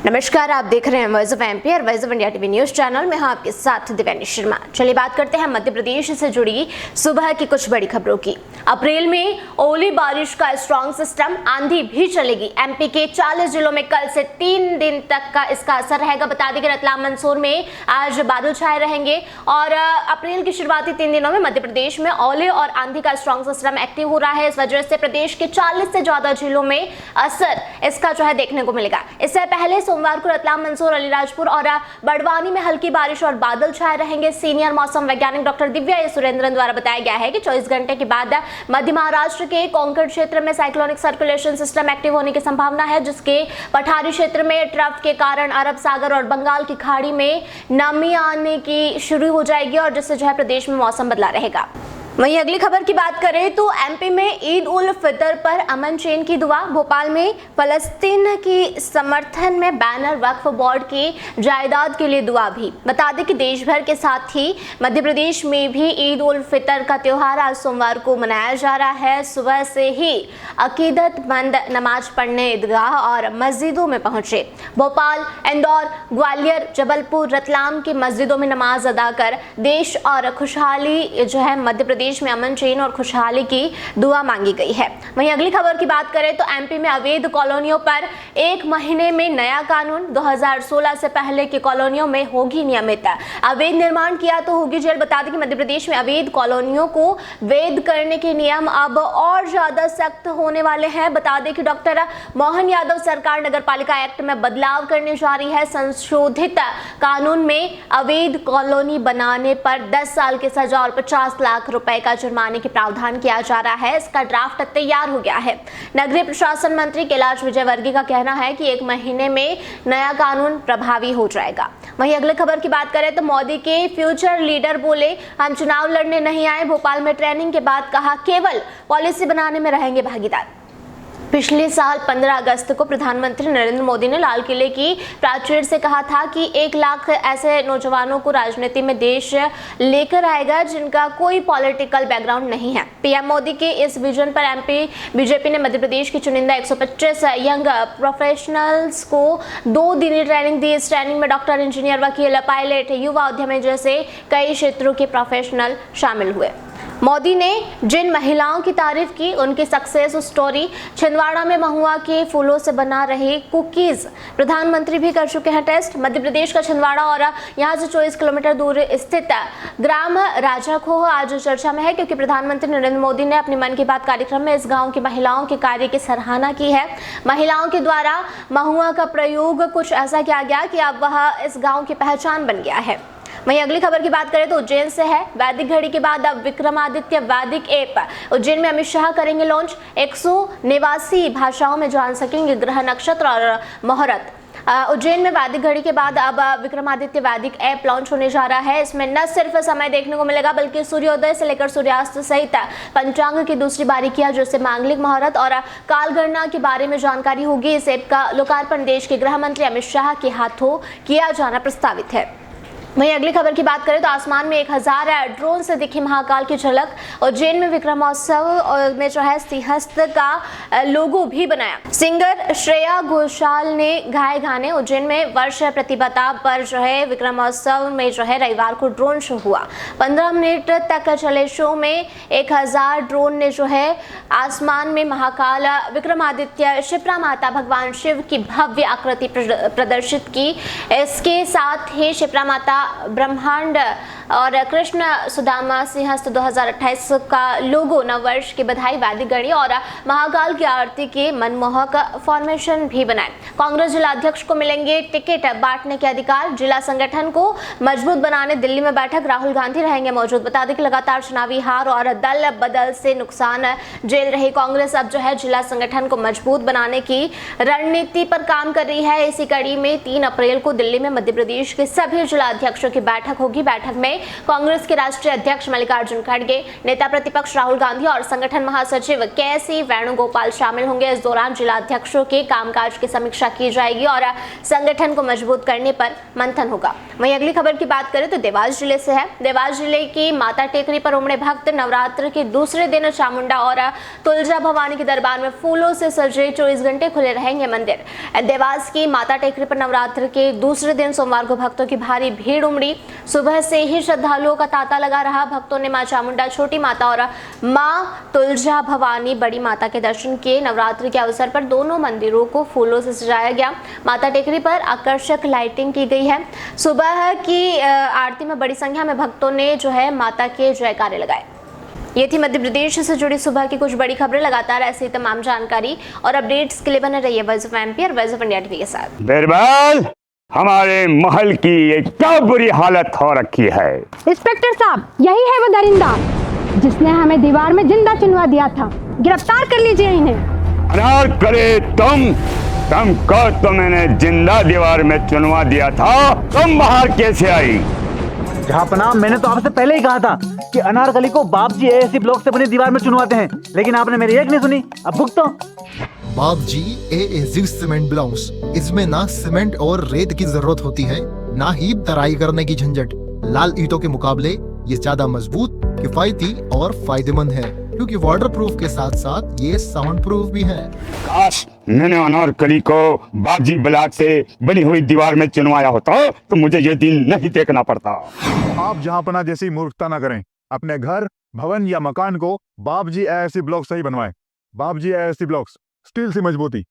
नमस्कार, आप देख रहे हैं वॉइस ऑफ एमपी और voice of India TV news channel में। हाँ, आपके साथ दिव्यांश शर्मा। चलिए बात करते हैं मध्य प्रदेश से जुड़ी सुबह की कुछ बड़ी खबरों की। अप्रैल में ओली बारिश का स्ट्रॉन्ग सिस्टम, आंधी भी चलेगी। एमपी के 40 जिलों में कल से 3 दिन तक का इसका असर रहेगा। बता दें कि रतलाम मंदसौर में आज बादल छाए रहेंगे और अप्रैल की शुरुआती 3 दिनों में मध्य प्रदेश में ओले और आंधी का स्ट्रॉन्ग सिस्टम एक्टिव हो रहा है। इस वजह से प्रदेश के 40 से ज्यादा जिलों में असर इसका जो है देखने को मिलेगा। इससे पहले सोमवार को रतलाम, मंदसौर, अलीराजपुर और बड़वानी में हल्की बारिश और बादल छाए रहेंगे। सीनियर मौसम वैज्ञानिक डॉक्टर दिव्या सुरेंद्रन द्वारा बताया गया है कि 24 घंटे के बाद मध्य महाराष्ट्र के कोंकण क्षेत्र में साइक्लोनिक सर्कुलेशन सिस्टम एक्टिव होने की संभावना है, जिसके पठारी क्षेत्र में ट्रफ के कारण अरब सागर और बंगाल की खाड़ी में नमी आने की शुरू हो जाएगी और जिससे जो है प्रदेश में मौसम बदला रहेगा। वहीं अगली खबर की बात करें तो एमपी में ईद उल फितर पर अमन चैन की दुआ। भोपाल में फलस्तीन की समर्थन में बैनर, वक्फ बोर्ड की जायदाद के लिए दुआ भी। बता दें कि देश भर के साथ ही मध्य प्रदेश में भी ईद उल फितर का त्योहार आज सोमवार को मनाया जा रहा है। सुबह से ही अकीदतमंद नमाज पढ़ने ईदगाह और मस्जिदों में पहुंचे। भोपाल, इंदौर, ग्वालियर, जबलपुर, रतलाम की मस्जिदों में नमाज अदा कर देश और खुशहाली जो है मध्य प्रदेश में अमन चैन और खुशहाली की दुआ मांगी गई है। वहीं अगली खबर की बात करें तो एमपी में अवैध कॉलोनियों पर 1 महीने में नया कानून। 2016 से पहले की कॉलोनियों में होगी नियमितता, अवैध निर्माण किया तो होगी जेल। बता दें कि मध्य प्रदेश में अवैध कॉलोनियों को वैध करने के नियम अब और ज्यादा सख्त होने वाले हैं। बता दें कि डॉक्टर मोहन यादव सरकार नगर पालिका एक्ट में बदलाव करने जा रही है। संशोधित कानून में अवैध कॉलोनी बनाने पर 10 साल की सजा और 50 लाख रुपए का जुर्माने के प्रावधान किया जा रहा है। इसका ड्राफ्ट तैयार हो गया है। नगरीय प्रशासन मंत्री कैलाश विजयवर्गीय का कहना है कि 1 महीने में नया कानून प्रभावी हो जाएगा। वहीं अगले खबर की बात करें तो मोदी के फ्यूचर लीडर बोले, हम चुनाव लड़ने नहीं आए। भोपाल में ट्रेनिंग के बाद कहा, केवल पॉलिसी बनाने में रहेंगे भागीदार। पिछले साल 15 अगस्त को प्रधानमंत्री नरेंद्र मोदी ने लाल किले की प्राचीर से कहा था कि 1 लाख ऐसे नौजवानों को राजनीति में देश लेकर आएगा जिनका कोई पॉलिटिकल बैकग्राउंड नहीं है। पीएम मोदी के इस विजन पर एमपी बीजेपी ने मध्य प्रदेश की चुनिंदा 125 यंग प्रोफेशनल्स को 2 दिनी ट्रेनिंग दी। इस ट्रेनिंग में डॉक्टर, इंजीनियर, वकील, पायलट, युवा उद्यमी जैसे कई क्षेत्रों के प्रोफेशनल शामिल हुए। मोदी ने जिन महिलाओं की तारीफ की, उनकी सक्सेस स्टोरी, छिंदवाड़ा में महुआ के फूलों से बना रहे कुकीज, प्रधानमंत्री भी कर चुके हैं टेस्ट। मध्य प्रदेश का छिंदवाड़ा और यहां से 24 किलोमीटर दूर स्थित ग्राम राजाखोह आज चर्चा में है, क्योंकि प्रधानमंत्री नरेंद्र मोदी ने अपने मन की बात कार्यक्रम में इस गांव की महिलाओं के कार्य की सराहना की है। महिलाओं के द्वारा महुआ का प्रयोग कुछ ऐसा किया गया कि अब वह इस गाँव की पहचान बन गया है। वहीं अगली खबर की बात करें तो उज्जैन से है। वैदिक घड़ी के बाद अब विक्रमादित्य वैदिक ऐप उज्जैन में अमित शाह करेंगे लॉन्च। 189 भाषाओं में जान सकेंगे ग्रह, नक्षत्र और मुहूर्त। उज्जैन में वैदिक घड़ी के बाद अब विक्रमादित्य वैदिक ऐप लॉन्च होने जा रहा है। इसमें न सिर्फ समय देखने को मिलेगा बल्कि सूर्योदय से लेकर सूर्यास्त सहित पंचांग की दूसरी बारीकियां, जैसे मांगलिक मुहूर्त और कालगणना के बारे में जानकारी होगी। इस ऐप का लोकार्पण देश के गृह मंत्री अमित शाह के हाथों किया जाना प्रस्तावित है। वहीं अगली खबर की बात करें तो आसमान में 1000 ड्रोन से दिखी महाकाल की झलक। उज्जैन में विक्रमोत्सव में जो है सिंहस्थ का लोगो भी बनाया। सिंगर श्रेया घोषाल ने गाए गाने। उज्जैन में वर्ष प्रतिभा पर जो है विक्रमोत्सव में जो है रविवार को ड्रोन शो हुआ। 15 मिनट तक चले शो में 1000 ड्रोन ने जो है आसमान में महाकाल, विक्रमादित्य, शिप्रा माता, भगवान शिव की भव्य आकृति प्रदर्शित की। इसके साथ ही शिप्रा माता, ब्रह्मांड और कृष्ण सुदामा सिंहस्थ 2028 का लोगो, नववर्ष की बधाई, वैदिक घड़ी और महाकाल की आरती के मनमोहक फॉर्मेशन भी बनाए। कांग्रेस जिलाध्यक्ष को मिलेंगे टिकट बांटने के अधिकार। जिला संगठन को मजबूत बनाने दिल्ली में बैठक, राहुल गांधी रहेंगे मौजूद। बता दें कि लगातार चुनावी हार और दल बदल से नुकसान झेल रही कांग्रेस अब जो है जिला संगठन को मजबूत बनाने की रणनीति पर काम कर रही है। इसी कड़ी में 3 अप्रैल को दिल्ली में मध्य प्रदेश के सभी जिलाध्यक्षों की बैठक होगी। बैठक में कांग्रेस के राष्ट्रीय अध्यक्ष मल्लिकार्जुन खड़गे, नेता प्रतिपक्ष राहुल गांधी और संगठन महासचिव के.सी. वेणुगोपाल शामिल होंगे। इस दौरान जिला अध्यक्षों के कामकाज की समीक्षा की जाएगी और संगठन को मजबूत करने पर मंथन होगा। वहीं अगली खबर की बात करें तो देवास जिले से है। देवास जिले की माता टेकरी पर उमड़े भक्त नवरात्र के दूसरे दिन चामुंडा और तुलजा भवानी के दरबार में फूलों से सजे 24 घंटे खुले रहेंगे मंदिर। देवास की माता टेकरी पर नवरात्र के दूसरे दिन सोमवार को भक्तों की भारी भीड़ उमड़ी। सुबह से ही श्रद्धालुओं का तांता लगा रहा। भक्तों ने मां चामुंडा, छोटी माता और मां तुलजा भवानी बड़ी माता के दर्शन किए। नवरात्र के अवसर पर दोनों मंदिरों को फूलों से सजाया गया। माता टेकरी पर आकर्षक लाइटिंग की गई है। सुबह की आरती में बड़ी संख्या में भक्तों ने जो है माता के जयकारे लगाए। ये थी मध्य प्रदेश से जुड़ी सुबह की कुछ बड़ी खबरें। लगातार ऐसी तमाम जानकारी और अपडेट्स के लिए बने रहिए वॉइस ऑफ एमपी और वॉइस ऑफ इंडिया टीवी के साथ। बिरबल, हमारे महल की ये क्या बुरी हालत हो रखी है। इंस्पेक्टर साहब, यही है वो दरिंदा जिसने हमें दीवार में जिंदा चुनवा दिया था। गिरफ्तार कर लीजिए इन्हें। अनार करे तुमको तो मैंने जिंदा दीवार में चुनवा दिया था, तुम बाहर कैसे आई? जहां मैंने तो आपसे पहले ही कहा था कि अनारकली को बाप जी एएससी ब्लॉक से बनी दीवार में चुनवाते हैं, लेकिन आपने मेरी एक नहीं सुनी। अब भुगतो। बाप जी एएससी सीमेंट ब्लॉक्स, इसमें ना सीमेंट और रेत की जरूरत होती है, ना ही तराई करने की झंझट। लाल ईंटों के मुकाबले ये ज्यादा मजबूत, किफायती और फायदेमंद है, क्योंकि वाटर प्रूफ के साथ साथ ये साउंड प्रूफ भी है। काश मैंने अनारकली को बाजी ब्लॉक से बनी हुई दीवार में चुनवाया होता तो मुझे ये दिन नहीं देखना पड़ता। आप जहांपना जैसी मूर्खता न करें। अपने घर, भवन या मकान को बाप जी एएससी ब्लॉक से ही बनवाएं। बाप जी एएससी ब्लॉक्स, स्टील से मजबूती।